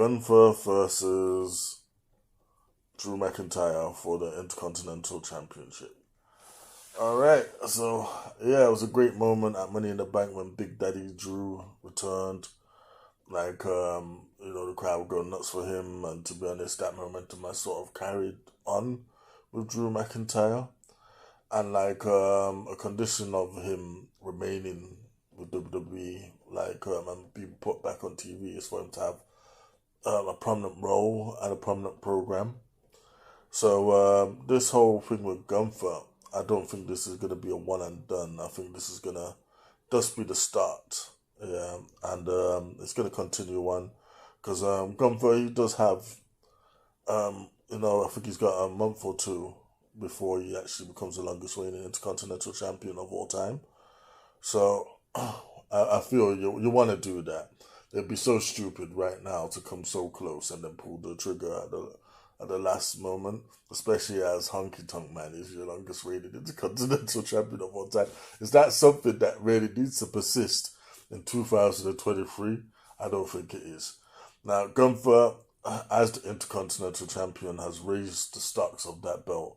Gunther versus Drew McIntyre for the Intercontinental Championship. All right, so yeah, it was a great moment at Money in the Bank when Big Daddy Drew returned. The crowd would go nuts for him, and to be honest, that momentum has sort of carried on with Drew McIntyre. And a condition of him remaining with WWE, and being put back on TV, is for him to have a prominent role and a prominent program. So this whole thing with Gunther, I don't think this is going to be a one and done. I think this is going to just be the start. Yeah, and it's going to continue on because Gunther, he does have, I think he's got a month or two before he actually becomes the longest reigning Intercontinental Champion of all time. So I feel you want to do that. It'd be so stupid right now to come so close and then pull the trigger at the last moment, especially as Honky Tonk Man is your longest reigning Intercontinental Champion of all time. Is that something that really needs to persist in 2023? I don't think it is. Now, Gunther, as the Intercontinental Champion, has raised the stocks of that belt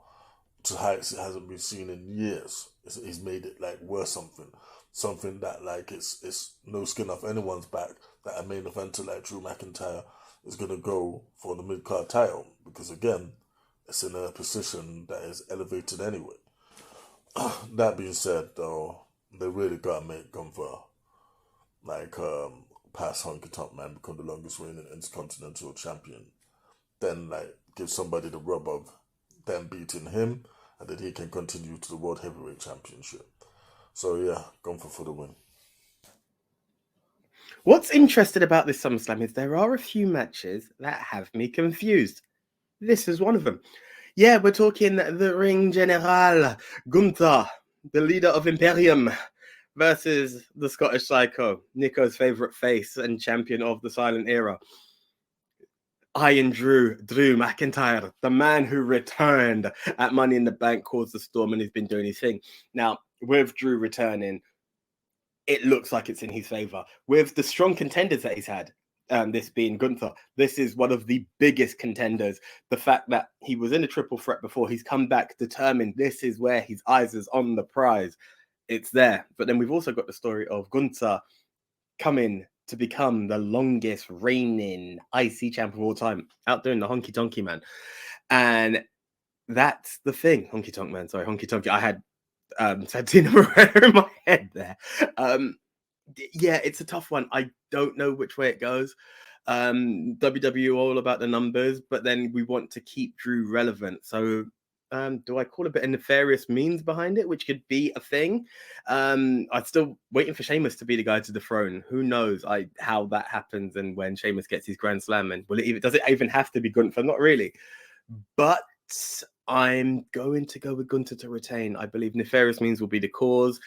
to heights it hasn't been seen in years. He's made it worth something that it's no skin off anyone's back that a main eventer like Drew McIntyre is going to go for the mid-card title, because again, it's in a position that is elevated anyway. That being said, though, they really got to make Gunther past Honky Tonk Man, become the longest reigning Intercontinental Champion. Then give somebody the rub of them beating him, and then he can continue to the World Heavyweight Championship. So yeah, Gunther for the win. What's interesting about this SummerSlam is there are a few matches that have me confused. This is one of them. Yeah, we're talking the Ring General GUNTHER, the leader of Imperium, versus the Scottish Psycho, Nico's favourite face and champion of the Silent Era. Iron Drew McIntyre, the man who returned at Money in the Bank, caused the storm, and he's been doing his thing. Now, with Drew returning, it looks like it's in his favour. With the strong contenders that he's had, this being Gunther, this is one of the biggest contenders. The fact that he was in a triple threat before, he's come back determined. This is where his eyes is on the prize. It's there. But then we've also got the story of Gunther coming to become the longest reigning IC champ of all time, outdoing the Honky Tonky Man. And that's the thing. Honky Tonky. I had Santino Moreno in my head there. Yeah, it's a tough one. I don't know which way it goes. WWE all about the numbers, but then we want to keep Drew relevant. So do I call a bit of nefarious means behind it, which could be a thing? I'm still waiting for Sheamus to be the guy to dethrone. Who knows how that happens and when Sheamus gets his Grand Slam, and does it even have to be Gunther? Not really. But I'm going to go with Gunther to retain. I believe nefarious means will be the cause.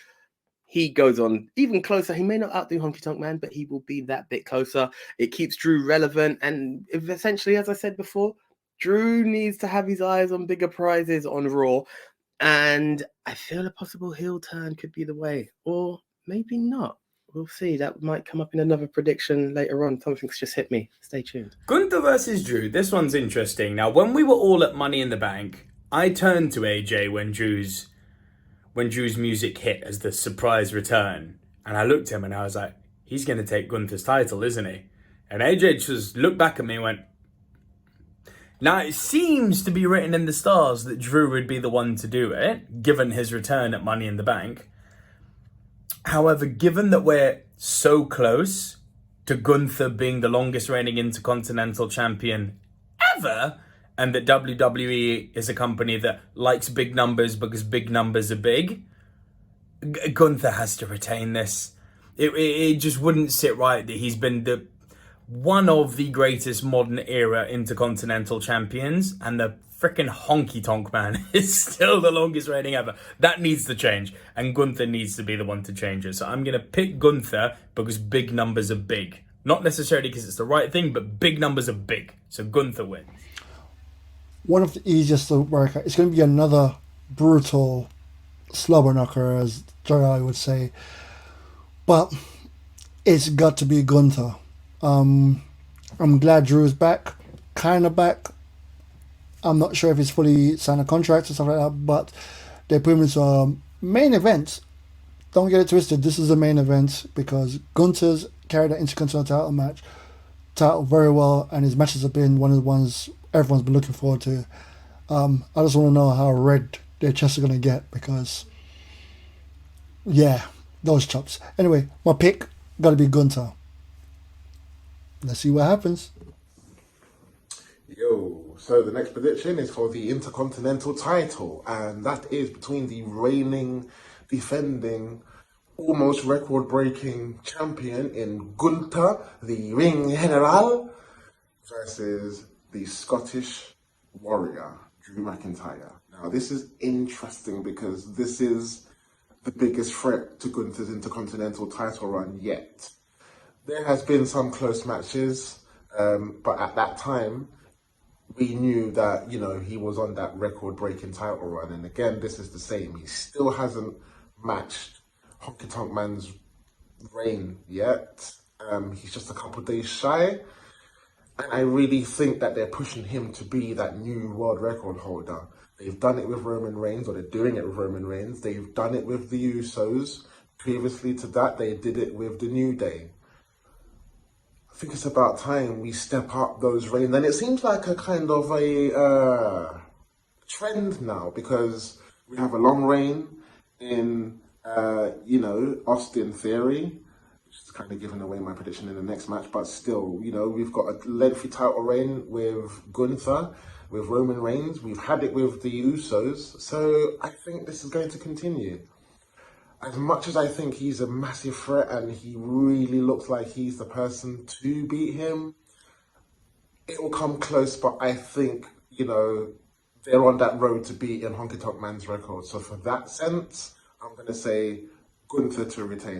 He goes on even closer. He may not outdo Honky Tonk Man, but he will be that bit closer. It keeps Drew relevant. And essentially, as I said before, Drew needs to have his eyes on bigger prizes on Raw. And I feel a possible heel turn could be the way. Or maybe not. We'll see. That might come up in another prediction later on. Something's just hit me. Stay tuned. Gunther versus Drew. This one's interesting. Now, when we were all at Money in the Bank, I turned to AJ when Drew's music hit as the surprise return. And I looked at him and I was like, he's going to take Gunther's title, isn't he? And AJ just looked back at me and went, now it seems to be written in the stars that Drew would be the one to do it, given his return at Money in the Bank. However, given that we're so close to Gunther being the longest reigning Intercontinental Champion ever, and that WWE is a company that likes big numbers because big numbers are big, Gunther has to retain this. It just wouldn't sit right that he's been one of the greatest modern era Intercontinental Champions, and the freaking Honky Tonk Man is still the longest reigning ever. That needs to change, and Gunther needs to be the one to change it. So I'm going to pick Gunther because big numbers are big. Not necessarily because it's the right thing, but big numbers are big. So Gunther wins. One of the easiest to work out. It's going to be another brutal slobber knocker, as Gerald would say. But it's got to be Gunther. I'm glad Drew's back, kind of back. I'm not sure if he's fully signed a contract or stuff like that, but they put him into a main event. Don't get it twisted. This is the main event because Gunther's carried that Intercontinental title very well, and his matches have been one of the ones everyone's been looking forward to. I just want to know how red their chests are going to get because, yeah, those chops. Anyway, my pick got to be Gunther. Let's see what happens. Yo, so the next prediction is for the Intercontinental title, and that is between the reigning, defending, almost record-breaking champion in Gunther, the Ring General, versus the Scottish Warrior, Drew McIntyre. Now, this is interesting because this is the biggest threat to Gunther's Intercontinental title run yet. There has been some close matches, but at that time, we knew that, you know, he was on that record-breaking title run. And again, this is the same. He still hasn't matched Honky Tonk Man's reign yet. He's just a couple days shy. And I really think that they're pushing him to be that new world record holder. They've done it with Roman Reigns, or they're doing it with Roman Reigns. They've done it with the Usos. Previously to that, they did it with the New Day. I think it's about time we step up those reigns. And it seems like a kind of a trend now, because we have a long reign in, Austin Theory, which is kind of giving away my prediction in the next match. But still, you know, we've got a lengthy title reign with Gunther, with Roman Reigns. We've had it with the Usos. So I think this is going to continue. As much as I think he's a massive threat and he really looks like he's the person to beat him, it will come close, but I think, you know, they're on that road to beating Honky Tonk Man's record. So for that sense, I'm going to say Gunther to retain.